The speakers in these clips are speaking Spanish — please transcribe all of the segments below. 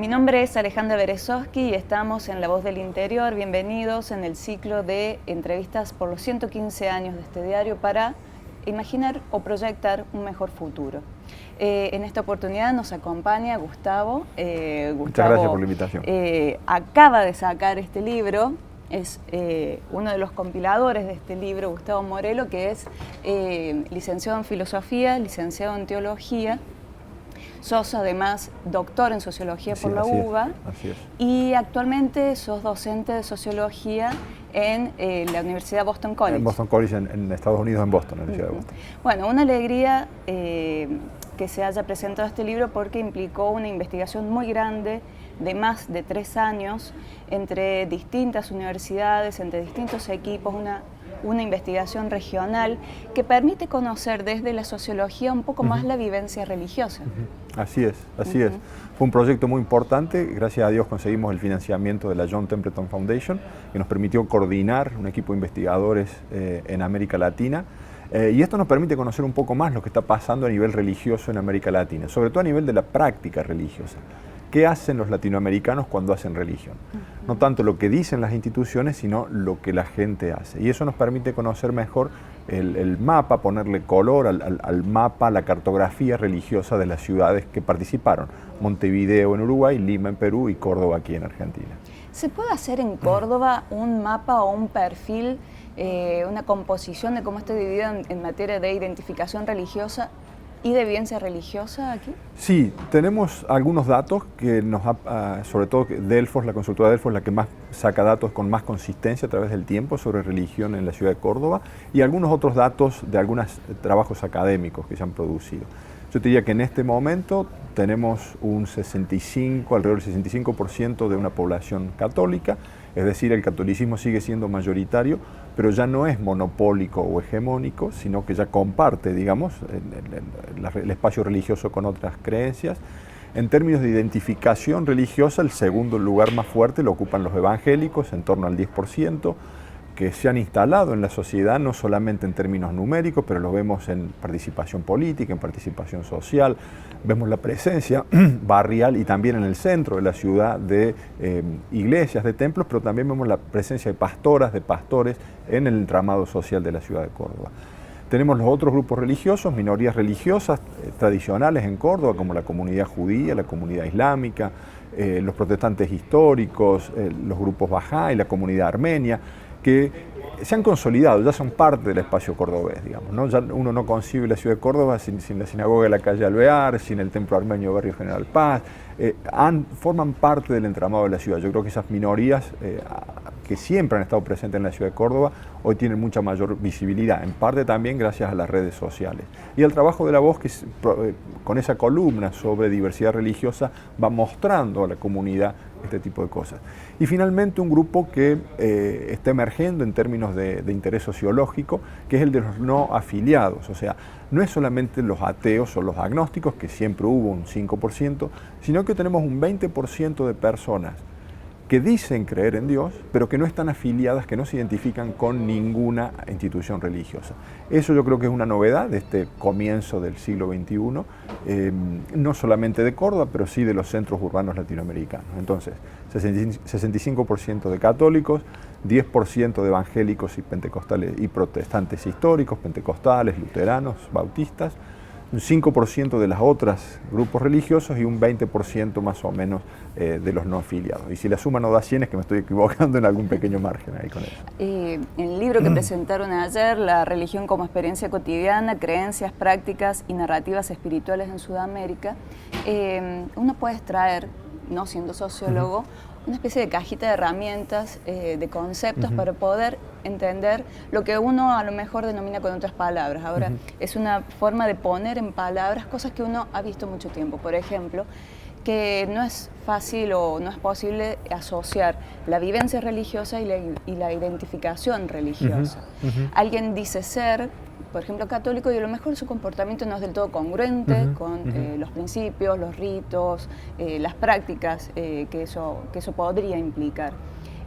Mi nombre es Alejandra Berezovsky y estamos en La Voz del Interior. Bienvenidos en el ciclo de entrevistas por los 115 años de este diario para imaginar o proyectar un mejor futuro. En esta oportunidad nos acompaña Gustavo. Muchas gracias por la invitación. Acaba de sacar este libro. Es uno de los compiladores de este libro, Gustavo Morelo, que es licenciado en Filosofía, licenciado en Teología. Sos además doctor en Sociología por la UBA. Así es. Y actualmente sos docente de Sociología en la Universidad Boston College. En Boston College, en Estados Unidos, en Boston, en la ciudad de Boston. Bueno, una alegría que se haya presentado este libro porque implicó una investigación muy grande de más de 3 años entre distintas universidades, entre distintos equipos, una investigación regional que permite conocer desde la sociología un poco más la vivencia religiosa. Así es, así es. Fue un proyecto muy importante, gracias a Dios conseguimos el financiamiento de la John Templeton Foundation, que nos permitió coordinar un equipo de investigadores en América Latina. Y esto nos permite conocer un poco más lo que está pasando a nivel religioso en América Latina, sobre todo a nivel de la práctica religiosa. ¿Qué hacen los latinoamericanos cuando hacen religión? No tanto lo que dicen las instituciones, sino lo que la gente hace. Y eso nos permite conocer mejor el mapa, ponerle color al mapa, la cartografía religiosa de las ciudades que participaron. Montevideo en Uruguay, Lima en Perú y Córdoba aquí en Argentina. ¿Se puede hacer en Córdoba un mapa o un perfil, una composición de cómo está dividido en materia de identificación religiosa y de vivencia religiosa aquí? Sí, tenemos algunos datos que nos sobre todo Delfos, la consultora Delfos, la que más saca datos con más consistencia a través del tiempo sobre religión en la ciudad de Córdoba, y algunos otros datos de algunos trabajos académicos que se han producido. Yo te diría que en este momento tenemos un 65, alrededor del 65% de una población católica, es decir, el catolicismo sigue siendo mayoritario, pero ya no es monopólico o hegemónico, sino que ya comparte, digamos, el espacio religioso con otras creencias. En términos de identificación religiosa, el segundo lugar más fuerte lo ocupan los evangélicos, en torno al 10%, que se han instalado en la sociedad, no solamente en términos numéricos, pero lo vemos en participación política, en participación social, vemos la presencia barrial y también en el centro de la ciudad de iglesias, de templos, pero también vemos la presencia de pastoras, de pastores en el entramado social de la ciudad de Córdoba. Tenemos los otros grupos religiosos, minorías religiosas tradicionales en Córdoba, como la comunidad judía, la comunidad islámica, los protestantes históricos, los grupos Bahá'í, la comunidad armenia, que se han consolidado, ya son parte del espacio cordobés, digamos, ¿no? Ya uno no concibe la ciudad de Córdoba sin la sinagoga de la calle Alvear, sin el templo armenio de Barrio General Paz, forman parte del entramado de la ciudad. Yo creo que esas minorías que siempre han estado presentes en la ciudad de Córdoba, hoy tienen mucha mayor visibilidad, en parte también gracias a las redes sociales. Y el trabajo de La Voz, que con esa columna sobre diversidad religiosa, va mostrando a la comunidad este tipo de cosas. Y finalmente un grupo que está emergiendo en términos de interés sociológico, que es el de los no afiliados. O sea, no es solamente los ateos o los agnósticos, que siempre hubo un 5%, sino que tenemos un 20% de personas que dicen creer en Dios, pero que no están afiliadas, que no se identifican con ninguna institución religiosa. Eso yo creo que es una novedad de este comienzo del siglo XXI, no solamente de Córdoba, pero sí de los centros urbanos latinoamericanos. Entonces, 65% de católicos, 10% de evangélicos y pentecostales y protestantes históricos, pentecostales, luteranos, bautistas, un 5% de las otras grupos religiosos y un 20% más o menos de los no afiliados. Y si la suma no da 100 es que me estoy equivocando en algún pequeño margen ahí con eso. En el libro que presentaron ayer, La religión como experiencia cotidiana, creencias, prácticas y narrativas espirituales en Sudamérica, uno puede extraer, no siendo sociólogo, una especie de cajita de herramientas, de conceptos para poder entender lo que uno a lo mejor denomina con otras palabras. Ahora, es una forma de poner en palabras cosas que uno ha visto mucho tiempo. Por ejemplo, que no es fácil o no es posible asociar la vivencia religiosa y la identificación religiosa. Alguien dice ser, por ejemplo, católico, y a lo mejor su comportamiento no es del todo congruente con los principios, los ritos, las prácticas que eso podría implicar.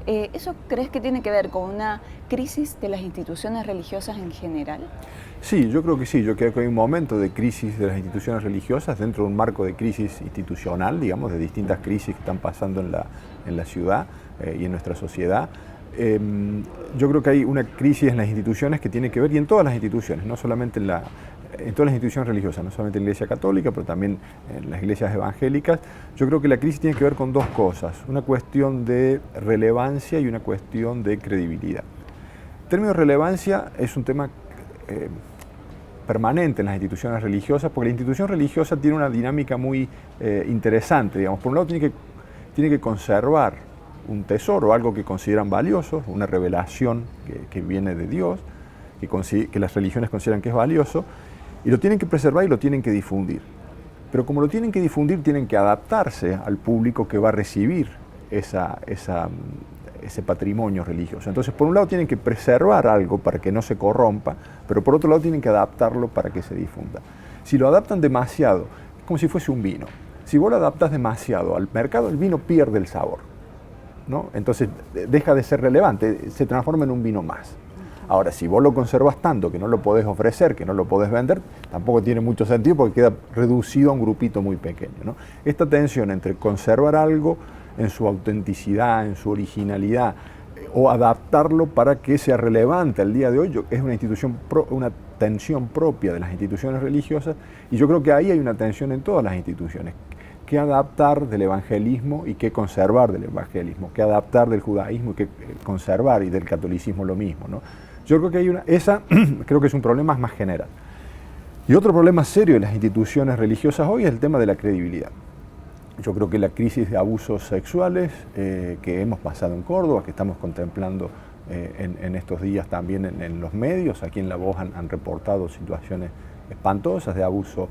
¿Eso crees que tiene que ver con una crisis de las instituciones religiosas en general? Sí, yo creo que sí. Yo creo que hay un momento de crisis de las instituciones religiosas dentro de un marco de crisis institucional, digamos, de distintas crisis que están pasando en la ciudad y en nuestra sociedad. Yo creo que hay una crisis en las instituciones que tiene que ver, y en todas las instituciones, no solamente en todas las instituciones religiosas, no solamente en la Iglesia Católica, pero también en las iglesias evangélicas. Yo creo que la crisis tiene que ver con dos cosas, una cuestión de relevancia y una cuestión de credibilidad. En términos de relevancia es un tema permanente en las instituciones religiosas, porque la institución religiosa tiene una dinámica muy interesante, digamos. Por un lado tiene que conservar un tesoro, algo que consideran valioso, una revelación que viene de Dios, que las religiones consideran que es valioso, y lo tienen que preservar y lo tienen que difundir. Pero como lo tienen que difundir, tienen que adaptarse al público que va a recibir ese patrimonio religioso. Entonces, por un lado tienen que preservar algo para que no se corrompa, pero por otro lado tienen que adaptarlo para que se difunda. Si lo adaptan demasiado, es como si fuese un vino. Si vos lo adaptas demasiado al mercado, el vino pierde el sabor, ¿no? Entonces deja de ser relevante, se transforma en un vino más. Ahora, si vos lo conservas tanto que no lo podés ofrecer, que no lo podés vender, tampoco tiene mucho sentido porque queda reducido a un grupito muy pequeño, ¿no? Esta tensión entre conservar algo en su autenticidad, en su originalidad, o adaptarlo para que sea relevante al día de hoy, es una tensión propia de las instituciones religiosas, y yo creo que ahí hay una tensión en todas las instituciones. Qué adaptar del evangelismo y qué conservar del evangelismo, qué adaptar del judaísmo y qué conservar, y del catolicismo lo mismo, ¿no? Yo creo que creo que es un problema más general. Y otro problema serio de las instituciones religiosas hoy es el tema de la credibilidad. Yo creo que la crisis de abusos sexuales que hemos pasado en Córdoba, que estamos contemplando en estos días también en los medios, aquí en La Voz han reportado situaciones espantosas de abuso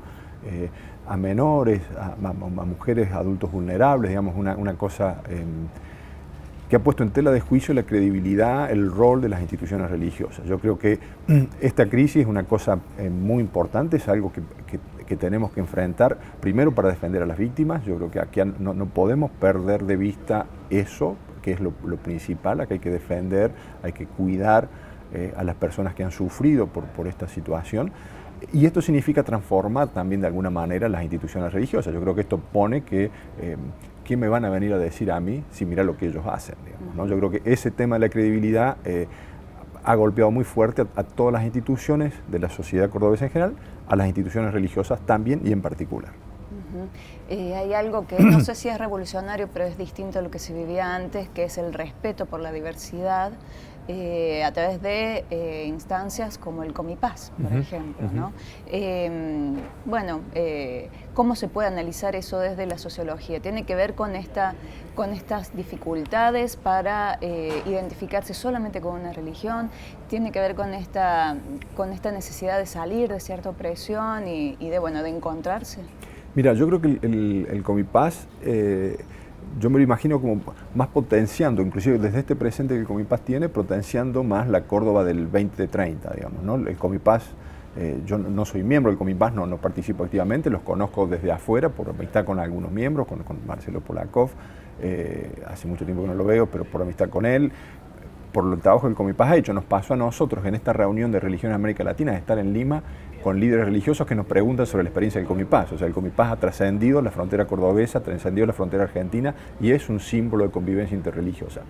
a menores, a mujeres, adultos vulnerables, digamos, una cosa que ha puesto en tela de juicio la credibilidad, el rol de las instituciones religiosas. Yo creo que esta crisis es una cosa muy importante, es algo que tenemos que enfrentar, primero para defender a las víctimas. Yo creo que aquí no podemos perder de vista eso, que es lo principal, a que hay que defender, hay que cuidar a las personas que han sufrido por esta situación. Y esto significa transformar también de alguna manera las instituciones religiosas. Yo creo que esto pone que ¿qué me van a venir a decir a mí si mira lo que ellos hacen? Digamos, ¿no? Yo creo que ese tema de la credibilidad ha golpeado muy fuerte a todas las instituciones de la sociedad cordobesa en general, a las instituciones religiosas también y en particular. Hay algo que no sé si es revolucionario, pero es distinto a lo que se vivía antes, que es el respeto por la diversidad a través de instancias como el Comipaz, por ejemplo, ¿no? ¿Cómo se puede analizar eso desde la sociología? ¿Tiene que ver con estas dificultades para identificarse solamente con una religión? ¿Tiene que ver con esta necesidad de salir de cierta opresión y de encontrarse? Mira, yo creo que el Comipaz, yo me lo imagino como más potenciando, inclusive desde este presente que el Comipaz tiene, potenciando más la Córdoba del 2030, digamos, ¿no? El Comipaz, yo no soy miembro del Comipaz, no participo activamente, los conozco desde afuera por amistad con algunos miembros, con Marcelo Polakov, hace mucho tiempo que no lo veo, pero por amistad con él, por el trabajo que el Comipaz ha hecho. Nos pasó a nosotros en esta reunión de religión en América Latina, de estar en Lima con líderes religiosos que nos preguntan sobre la experiencia del Comipaz. O sea, el Comipaz ha trascendido la frontera cordobesa, trascendido la frontera argentina y es un símbolo de convivencia interreligiosa,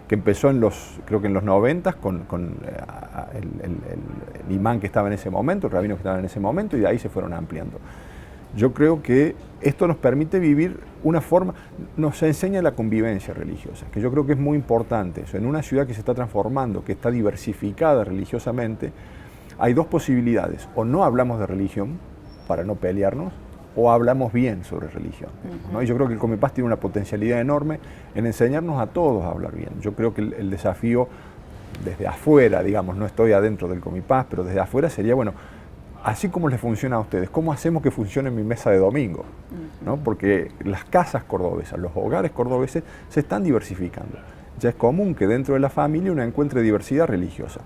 que empezó creo que en los 90 con el imán que estaba en ese momento, el rabino que estaba en ese momento, y de ahí se fueron ampliando. Yo creo que esto nos permite vivir una forma, nos enseña la convivencia religiosa, que yo creo que es muy importante. Eso, en una ciudad que se está transformando, que está diversificada religiosamente, hay dos posibilidades: o no hablamos de religión para no pelearnos, o hablamos bien sobre religión, ¿no? Y yo creo que el Comipaz tiene una potencialidad enorme en enseñarnos a todos a hablar bien. Yo creo que el desafío desde afuera, digamos, no estoy adentro del Comipaz, pero desde afuera sería, bueno, así como les funciona a ustedes, ¿cómo hacemos que funcione mi mesa de domingo? ¿No? Porque las casas cordobesas, los hogares cordobeses se están diversificando. Ya es común que dentro de la familia uno encuentre diversidad religiosa.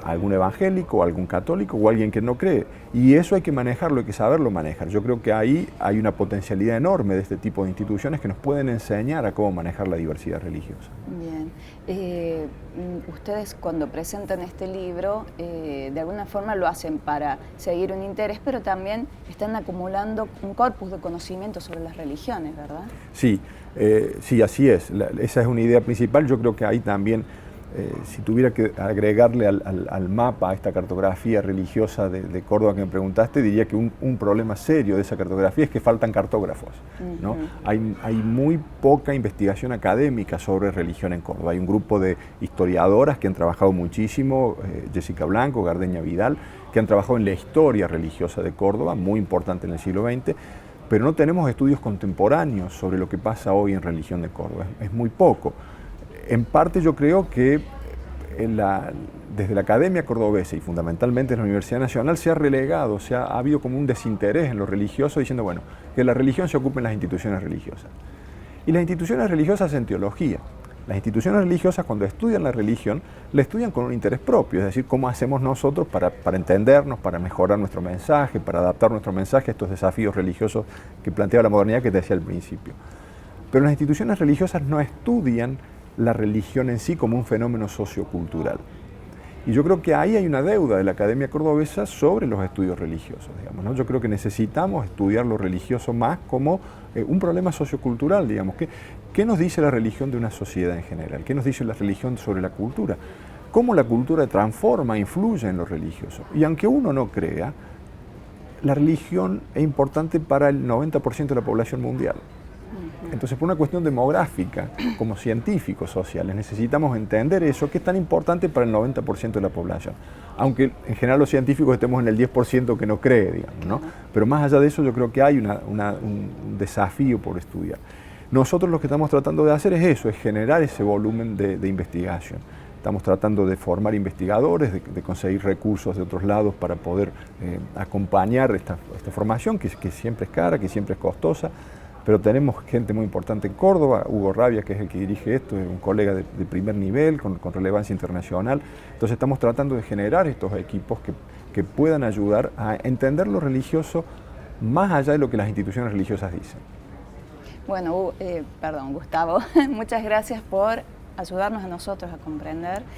algún evangélico, algún católico o alguien que no cree. Y eso hay que manejarlo, hay que saberlo manejar. Yo creo que ahí hay una potencialidad enorme de este tipo de instituciones que nos pueden enseñar a cómo manejar la diversidad religiosa. Bien. Ustedes cuando presentan este libro, de alguna forma lo hacen para seguir un interés, pero también están acumulando un corpus de conocimiento sobre las religiones, ¿verdad? Sí, sí, así es. Esa es una idea principal. Yo creo que ahí también, si tuviera que agregarle al mapa, a esta cartografía religiosa de Córdoba que me preguntaste, diría que un problema serio de esa cartografía es que faltan cartógrafos, ¿no? Hay muy poca investigación académica sobre religión en Córdoba. Hay un grupo de historiadoras que han trabajado muchísimo, Jessica Blanco, Gardeña Vidal, que han trabajado en la historia religiosa de Córdoba, muy importante en el siglo XX, pero no tenemos estudios contemporáneos sobre lo que pasa hoy en religión de Córdoba. Es muy poco. En parte yo creo que desde la Academia Cordobesa y fundamentalmente en la Universidad Nacional se ha relegado, ha habido como un desinterés en lo religioso diciendo, bueno, que la religión se ocupe en las instituciones religiosas. Y las instituciones religiosas hacen teología. Las instituciones religiosas cuando estudian la religión, la estudian con un interés propio, es decir, cómo hacemos nosotros para entendernos, para mejorar nuestro mensaje, para adaptar nuestro mensaje a estos desafíos religiosos que plantea la modernidad que te decía al principio. Pero las instituciones religiosas no estudian la religión en sí como un fenómeno sociocultural. Y yo creo que ahí hay una deuda de la Academia Cordobesa sobre los estudios religiosos, digamos, ¿no? Yo creo que necesitamos estudiar lo religioso más como un problema sociocultural, digamos. ¿Qué nos dice la religión de una sociedad en general? ¿Qué nos dice la religión sobre la cultura? ¿Cómo la cultura transforma, influye en lo religioso? Y aunque uno no crea, la religión es importante para el 90% de la población mundial. Entonces, por una cuestión demográfica, como científicos sociales, necesitamos entender eso, que es tan importante para el 90% de la población. Aunque en general los científicos estemos en el 10% que no cree, digamos, ¿no? Pero más allá de eso, yo creo que hay un desafío por estudiar. Nosotros lo que estamos tratando de hacer es eso, es generar ese volumen de investigación. Estamos tratando de formar investigadores, de conseguir recursos de otros lados para poder acompañar esta formación, que siempre es cara, que siempre es costosa. Pero tenemos gente muy importante en Córdoba, Hugo Rabia, que es el que dirige esto, es un colega de primer nivel, con relevancia internacional. Entonces estamos tratando de generar estos equipos que puedan ayudar a entender lo religioso más allá de lo que las instituciones religiosas dicen. Bueno, Gustavo, muchas gracias por ayudarnos a nosotros a comprender